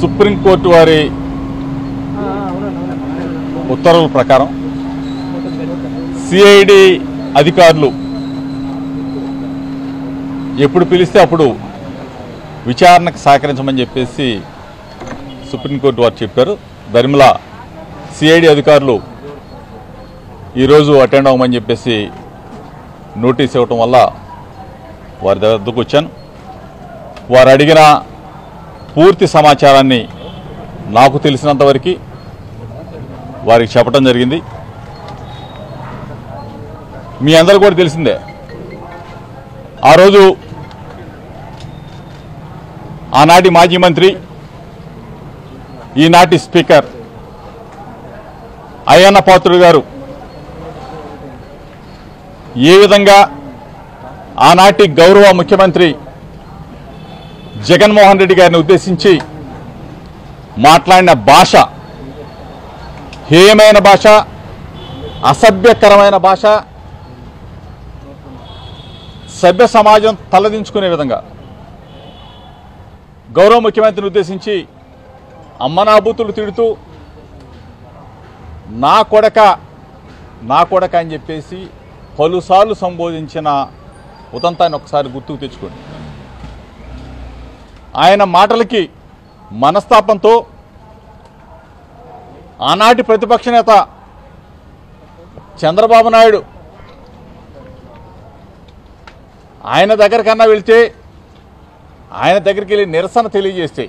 Supreme court వారి ఉత్తర్వుల ప్రకారం సిఐడి అధికారులు ఎప్పుడు పిలిస్తే అప్పుడు విచారణకు సహకరించమని చెప్పేసి సుప్రీంకోర్టు వారు చెప్పారు. దరిమిలా సిఐడి అధికారులు ఈరోజు అటెండ్ అవ్వమని చెప్పేసి నోటీస్ ఇవ్వటం వల్ల వారి దగ్గరకు వచ్చాను. వారు అడిగిన పూర్తి సమాచారాన్ని నాకు తెలిసినంతవరకు వారికి చెప్పడం జరిగింది. మీ అందరూ కూడా తెలిసిందే, ఆ రోజు ఆనాటి మాజీ మంత్రి ఈనాటి స్పీకర్ అయ్యన్న పాత్రుడు గారు ఏ విధంగా ఆనాటి గౌరవ ముఖ్యమంత్రి జగన్మోహన్ రెడ్డి గారిని ఉద్దేశించి మాట్లాడిన భాష హేయమైన భాష, అసభ్యకరమైన భాష, సభ్య సమాజం తలదించుకునే విధంగా గౌరవ ముఖ్యమంత్రిని ఉద్దేశించి అమ్మనాబూతులు తిడుతూ నా కొడక అని చెప్పేసి పలుసార్లు సంబోధించిన ఉదంతాన్ని ఒకసారి గుర్తుకు తెచ్చుకోండి. ఆయన మాటలకి మనస్తాపంతో ఆనాటి ప్రతిపక్ష నేత చంద్రబాబు నాయుడు ఆయన దగ్గరకన్నా వెళ్తే ఆయన దగ్గరికి వెళ్ళి నిరసన తెలియజేస్తే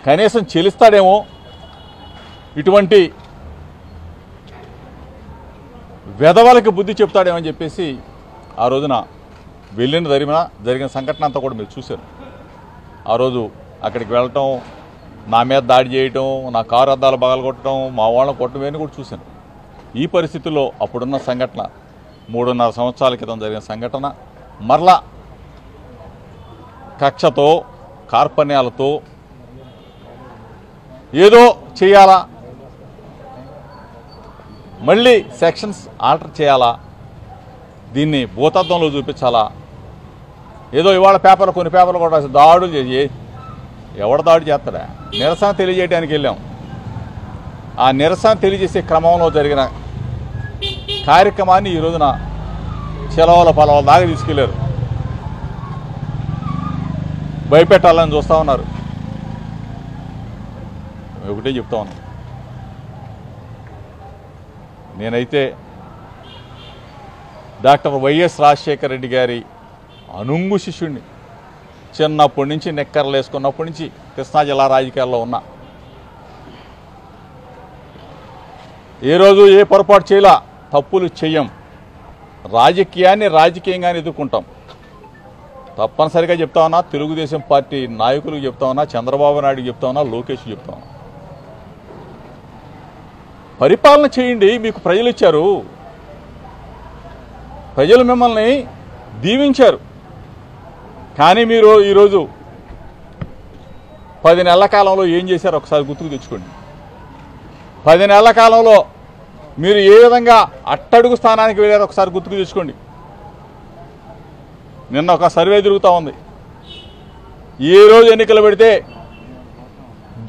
కనీసం చెల్లిస్తాడేమో, ఇటువంటి వెధవలకి బుద్ధి చెప్తాడేమో అని చెప్పేసి ఆ రోజున వెళ్ళిన జరిగిన సంఘటన అంతా కూడా మీరు చూశారు. ఆ రోజు అక్కడికి వెళ్ళటం, నా మీద దాడి చేయటం, నా కారు అద్దాలు పగలగొట్టడం, మా వాళ్ళని కొట్టడం కూడా చూశాను. ఈ పరిస్థితుల్లో అప్పుడున్న సంఘటన 3.5 సంవత్సరాల క్రితం జరిగిన సంఘటన మరలా కక్షతో కార్పణ్యాలతో ఏదో చేయాలా, మళ్ళీ సెక్షన్స్ ఆల్టర్ చేయాలా, దీన్ని భూతత్వంలో చూపించాలా, ఏదో ఇవాళ కొన్ని పేపర్లు కూడా దాడులు చేసి ఎవడ దాడి చేస్తాడా, నిరసన తెలియజేయడానికి వెళ్ళాం. ఆ నిరసన తెలియజేసే క్రమంలో జరిగిన కార్యక్రమాన్ని ఈ రోజున చెలవల పొలవల దాకా తీసుకెళ్లారు. భయపెట్టాలని చూస్తూ ఉన్నారు. ఒకటే చెప్తా ఉన్నాను, నేనైతే డాక్టర్ వైఎస్ రాజశేఖర రెడ్డి గారి అనుంగు శిష్యుడిని. చిన్నప్పటి నుంచి నెక్కర్లు వేసుకున్నప్పటి నుంచి కృష్ణా జిల్లా రాజకీయాల్లో ఉన్నా. ఏ రోజు ఏ పొరపాటు చేయాల, తప్పులు చెయ్యం, రాజకీయాన్ని రాజకీయంగానే ఎదుర్కొంటాం. తప్పనిసరిగా చెప్తా ఉన్నా, తెలుగుదేశం పార్టీ నాయకులకు చెప్తా ఉన్నా, చంద్రబాబు నాయుడుకి చెప్తా ఉన్నా, లోకేష్కి చెప్తా ఉన్నా, పరిపాలన చేయండి. మీకు ప్రజలు ఇచ్చారు, ప్రజలు మిమ్మల్ని దీవించారు. కానీ మీరు ఈరోజు 10 నెలల కాలంలో ఏం చేశారో ఒకసారి గుర్తుకు తెచ్చుకోండి. 10 నెలల కాలంలో మీరు ఏ విధంగా అట్టడుగు స్థానానికి వెళ్ళారో ఒకసారి గుర్తుకు తెచ్చుకోండి. నిన్న ఒక సర్వే తిరుగుతూ ఉంది. ఏ రోజు ఎన్నికలు పెడితే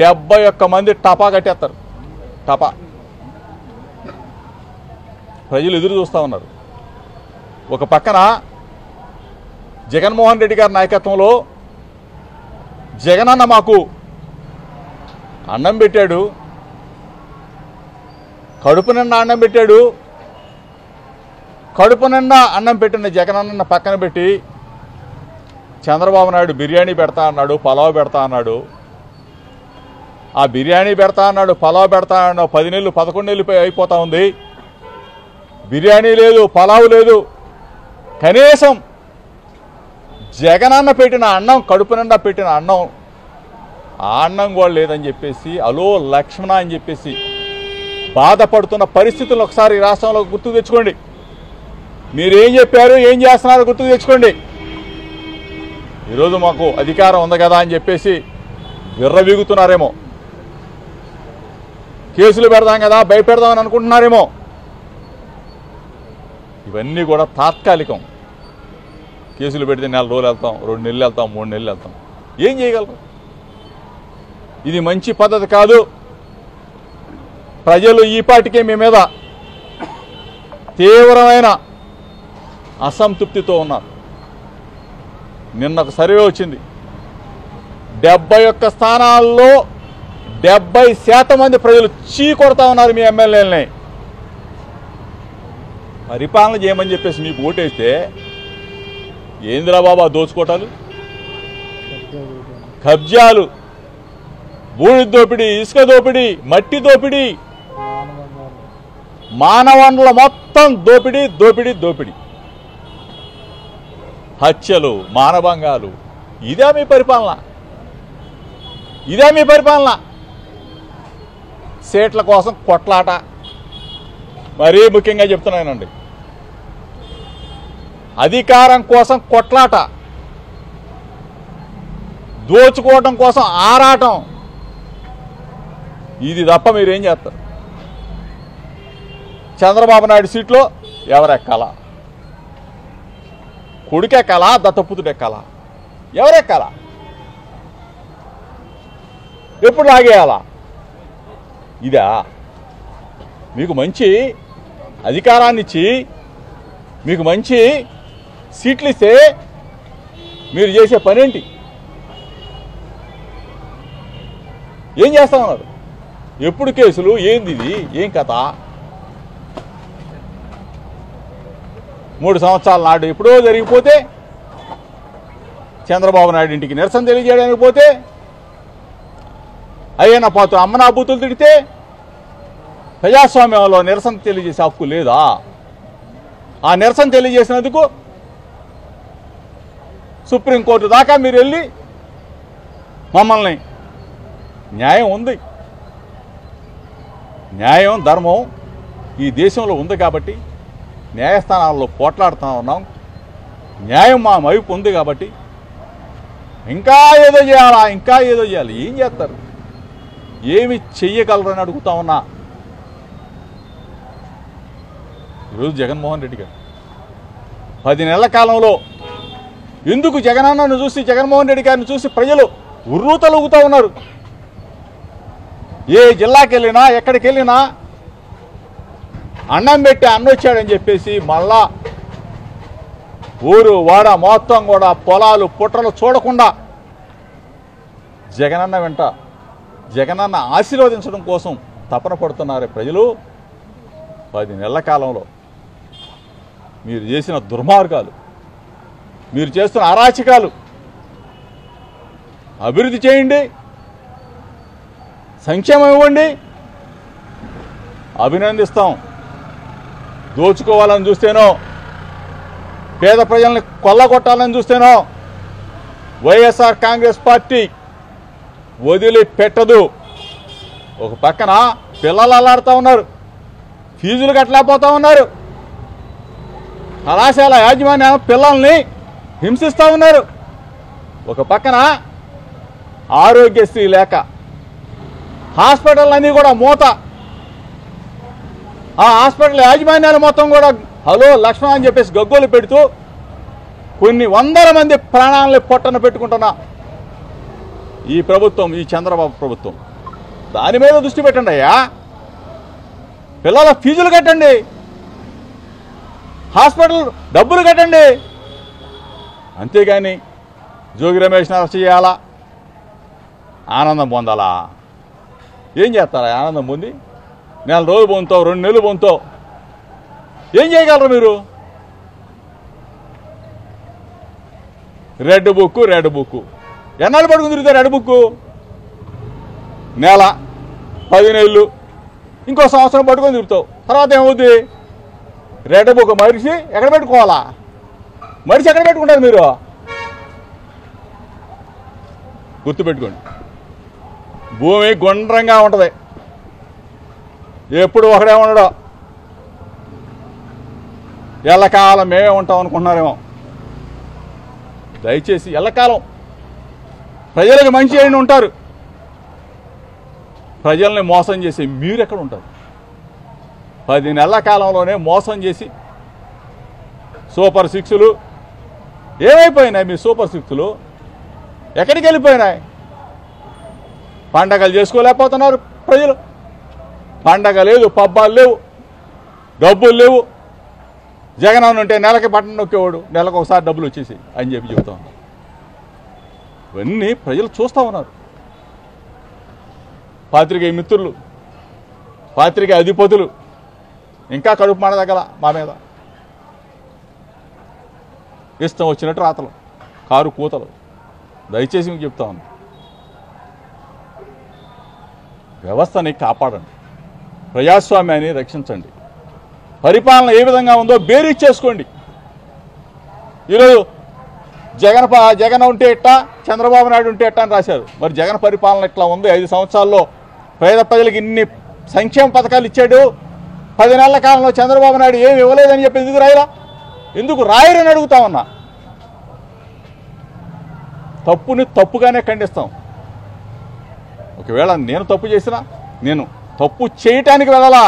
71 మంది టపా కట్టేస్తారు. టపా. ప్రజలు ఎదురు చూస్తూ ఉన్నారు. ఒక పక్కన జగన్మోహన్ రెడ్డి గారి నాయకత్వంలో జగనన్న మాకు అన్నం పెట్టాడు, కడుపు నిండా అన్నం పెట్టాడు. కడుపు నిండా అన్నం పెట్టిన జగనన్న పక్కన పెట్టి చంద్రబాబు నాయుడు బిర్యానీ పెడతా అన్నాడు, పలావ్ పెడతా అన్నాడు. ఆ బిర్యానీ పెడతా అన్నాడు, పలావ్ పెడతా అన్నాడు. 10 నెలలు 11 నెలలు అయిపోతా ఉంది. బిర్యానీ లేదు, పలావ్ లేదు. కనీసం జగనన్న పెట్టిన అన్నం, కడుపు నిండా పెట్టిన అన్నం, ఆ అన్నం కూడా లేదని చెప్పేసి అలో లక్ష్మణ అని చెప్పేసి బాధపడుతున్న పరిస్థితులను ఒకసారి ఈ రాష్ట్రంలో గుర్తుకు తెచ్చుకోండి. మీరేం చెప్పారు, ఏం చేస్తున్నారో గుర్తుకు తెచ్చుకోండి. ఈరోజు మాకు అధికారం ఉంది కదా అని చెప్పేసి విర్రవీగుతున్నారేమో, కేసులు పెడదాం కదా భయపెడదామని అనుకుంటున్నారేమో. ఇవన్నీ కూడా తాత్కాలికం. కేసులు పెడితే 4 రోజులు వెళ్తాం, 2 నెలలు వెళ్తాం, 3 నెలలు వెళ్తాం. ఏం చేయగలరు? ఇది మంచి పద్ధతి కాదు. ప్రజలు ఈపాటికే మీ మీద తీవ్రమైన అసంతృప్తితో ఉన్నారు. నిన్న ఒక సర్వే వచ్చింది, 71 స్థానాల్లో 70% మంది ప్రజలు కొడతా ఉన్నారు మీ ఎమ్మెల్యేలని. పరిపాలన చేయమని చెప్పేసి మీకు ఓటేస్తే ఏందిరా బాబా దోచుకోటాలు, కబ్జాలు, భూమి దోపిడీ, ఇసుక దోపిడీ, మట్టి దోపిడీ, మానవ వనరుల మొత్తం దోపిడీ దోపిడీ దోపిడీ, హత్యలు, మానభంగాలు. ఇదే మీ పరిపాలన, ఇదే మీ పరిపాలన. సీట్ల కోసం కొట్లాట. మరీ ముఖ్యంగా చెప్తున్నానండి, అధికారం కోసం కొట్లాట, దోచుకోవటం కోసం ఆరాటం. ఇది తప్ప మీరేం చేస్తారు? చంద్రబాబు నాయుడు సీట్లో ఎవరెక్కాలా? కొడుకెక్కాలా, దత్తపుత్రుడు ఎక్కాలా? ఎవరెక్కాలా? ఎప్పుడు లాగేయాలా? ఇదా మీకు మంచి అధికారాన్ని ఇచ్చి మీకు మంచి సీట్లు ఇస్తే మీరు చేసే పనేంటి? ఏం చేస్తా ఉన్నారు? ఎప్పుడు కేసులు? ఏంది ఇది? ఏం కథ? 3 సంవత్సరాల నాడు ఎప్పుడో జరిగిపోతే, చంద్రబాబు నాయుడు ఇంటికి నిరసన తెలియజేయడానికి పోతే, అయ్యన్న పాత్ర అమ్మనా బూతులు తిడితే, ప్రజాస్వామ్యంలో నిరసన తెలియజేసే హక్కు లేదా? ఆ నిరసన తెలియజేసినందుకు సుప్రీంకోర్టు దాకా మీరు వెళ్ళి మమ్మల్ని, న్యాయం ఉంది, న్యాయం ధర్మం ఈ దేశంలో ఉంది కాబట్టి న్యాయస్థానాల్లో పోట్లాడుతూ ఉన్నాం. న్యాయం మా వైపు ఉంది కాబట్టి ఇంకా ఏదో చేయాలా, ఇంకా ఏదో చేయాలి. ఏం చేస్తారు? ఏమి చెయ్యగలరని అడుగుతా ఉన్నా. ఈరోజు జగన్మోహన్ రెడ్డి గారు 10 నెలల కాలంలో ఎందుకు జగనన్నను చూసి, జగన్మోహన్ రెడ్డి గారిని చూసి ప్రజలు ఉర్రూతలుగుతూ ఉన్నారు. ఏ జిల్లాకి వెళ్ళినా, ఎక్కడికి వెళ్ళినా అన్నం పెట్టి అన్నొచ్చాడని చెప్పేసి మళ్ళా ఊరు వాడ మొత్తం కూడా పొలాలు పుట్రలు చూడకుండా జగనన్న వెంట, జగనన్న ఆశీర్వదించడం కోసం తపన పడుతున్నారు ప్రజలు. 10 నెలల కాలంలో మీరు చేసిన దుర్మార్గాలు, మీరు చేస్తున్న అరాచకాలు, అభివృద్ధి చేయండి, సంక్షేమం ఇవ్వండి, అభినందిస్తాం. దోచుకోవాలని చూస్తేనో, పేద ప్రజల్ని కొల్లగొట్టాలని చూస్తేనో వైఎస్ఆర్ కాంగ్రెస్ పార్టీ వదిలిపెట్టదు. ఒక పక్కన పిల్లలు అల్లాడుతూ ఉన్నారు, ఫీజులు కట్టలేకపోతూ ఉన్నారు, కళాశాల యాజమాన్యం పిల్లల్ని హింసిస్తూ ఉన్నారు. ఒక పక్కన ఆరోగ్యశ్రీ లేక హాస్పిటల్ అన్నీ కూడా మూత. ఆ హాస్పిటల్ యాజమాన్యాలు మొత్తం కూడా హలో లక్ష్మణ్ అని చెప్పేసి గగ్గోలు పెడుతూ కొన్ని వందల మంది ప్రాణాలని పొట్టన పెట్టుకుంటున్న ఈ ప్రభుత్వం, ఈ చంద్రబాబు ప్రభుత్వం, దాని మీద దృష్టి పెట్టండి అయ్యా. పిల్లల ఫీజులు కట్టండి, హాస్పిటల్ డబ్బులు కట్టండి. అంతేగాని జోగి రమేష్ని అరెస్ట్ చేయాలా, ఆనందం పొందాలా? ఏం చేస్తారా ఆనందం పొంది? 4 రోజులు పొందుతావు, 2 నెలలు పొందుతావు, ఏం చేయగలరు మీరు? రెడ్ బుక్, రెడ్ బుక్ ఎన్నాళ్ళు పడుకుని తిరుగుతారు? రెడ్ బుక్ నెల, 10 నెలలు, ఇంకో సంవత్సరం పట్టుకొని తిరుగుతావు. తర్వాత ఏమవుద్ది? రెడ్ బుక్ మనిషి ఎక్కడ పెట్టుకోవాలా? మనిషి ఎక్కడ పెట్టుకుంటారు మీరు? గుర్తుపెట్టుకోండి, భూమి గుండ్రంగా ఉంటుంది, ఎప్పుడు ఒకడే ఉండడు. ఎల్లకాలం మేమే ఉంటాం అనుకుంటున్నారేమో. దయచేసి ఎల్లకాలం ప్రజలకు మంచి అయిన ఉంటారు, ప్రజల్ని మోసం చేసి మీరు ఎక్కడ ఉంటారు? 10 నెలల కాలంలోనే మోసం చేసి సూపర్ సిక్స్లు ఏమైపోయినాయి? మీ సూపర్ సిక్స్లు ఎక్కడికి వెళ్ళిపోయినాయి? పండగలు చేసుకోలేకపోతున్నారు ప్రజలు. పండగ లేదు, పబ్బాలు లేవు, డబ్బులు లేవు. జగన్ ఉంటే నెలకి బట్టన్ నొక్కేవాడు, నెలకు ఒకసారి డబ్బులు వచ్చేసి అని చెప్పి చెబుతా ఉన్నారు. ఇవన్నీ ప్రజలు చూస్తూ ఉన్నారు. పాత్రికేయ మిత్రులు, పాత్రికేయ అధిపతులు ఇంకా కడుపు మాడదగల మా మీద. ఇష్టం వచ్చినట్టు రాతలు, కారు కూతలు. దయచేసి మీకు చెప్తా ఉన్నాను, వ్యవస్థని కాపాడండి, ప్రజాస్వామ్యాన్ని రక్షించండి. పరిపాలన ఏ విధంగా ఉందో బేరీజ్ చేసుకోండి. ఈరోజు జగన్ ఉంటే ఎట్టా, చంద్రబాబు నాయుడు ఉంటే ఎట్టా అని రాశారు. మరి జగన్ పరిపాలన ఇట్లా ఉంది. 5 సంవత్సరాల్లో పేద ప్రజలకు ఇన్ని సంక్షేమ పథకాలు ఇచ్చాడు. 10 నెలల కాలంలో చంద్రబాబు నాయుడు ఏమి ఇవ్వలేదని చెప్పి ఎందుకు రాయరా? ఎందుకు రాయరని అడుగుతా ఉన్నా. తప్పుని తప్పుగానే ఖండిస్తాం. ఒకవేళ నేను తప్పు చేసినా, నేను తప్పు చేయటానికి వెళ్ళాలా,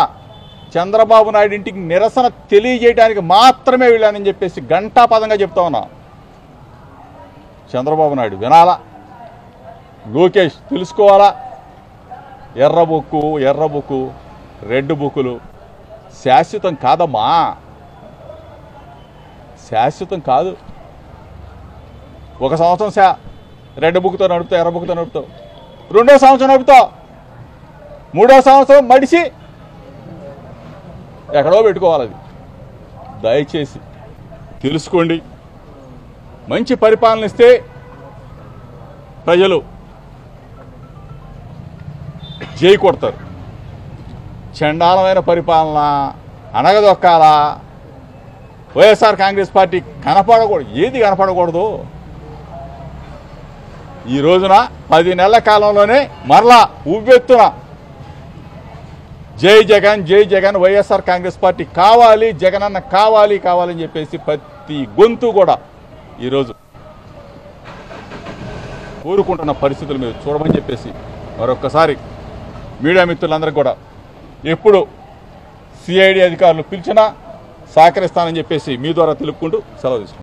చంద్రబాబు నాయుడు ఇంటికి నిరసన తెలియజేయడానికి మాత్రమే వెళ్ళానని చెప్పేసి ఘంటాపదంగా చెప్తా ఉన్నా. చంద్రబాబు నాయుడు వినాలా, లోకేష్ తెలుసుకోవాలా. ఎర్ర బుక్కు రెడ్ బుక్కులు శాశ్వతం కాదమ్మా, శాశ్వతం కాదు. 1 సంవత్సరం రెడ్ బుక్తో నడుపుతావు, ఎర్ర బుక్తో నడుపుతావు. 2వ సంవత్సరం నడుపుతావు, 3వ సంవత్సరం మడిసి ఎక్కడో పెట్టుకోవాలి. అది దయచేసి తెలుసుకోండి. మంచి పరిపాలన ఇస్తే ప్రజలు జై కొడతారు. చండాలమైన పరిపాలన, అనగదొక్కాలా, వైఎస్ఆర్ కాంగ్రెస్ పార్టీ కనపడకూడదు. ఏది కనపడకూడదు. ఈ రోజున 10 నెలల కాలంలోనే మరలా ఉవ్వెత్తున జై జగన్ వైఎస్ఆర్ కాంగ్రెస్ పార్టీ కావాలి, జగనన్న కావాలని చెప్పేసి ప్రతి గొంతు కూడా ఈరోజు కోరుకుంటున్న పరిస్థితులు మీరు చూడమని చెప్పేసి మరొక్కసారి మీడియా మిత్రులందరికీ కూడా ఎప్పుడు సిఐడి అధికారులు పిలిచినా సహకరిస్తానని చెప్పేసి మీ ద్వారా తెలుపుకుంటూ సెలవు తీసుకుంటాం.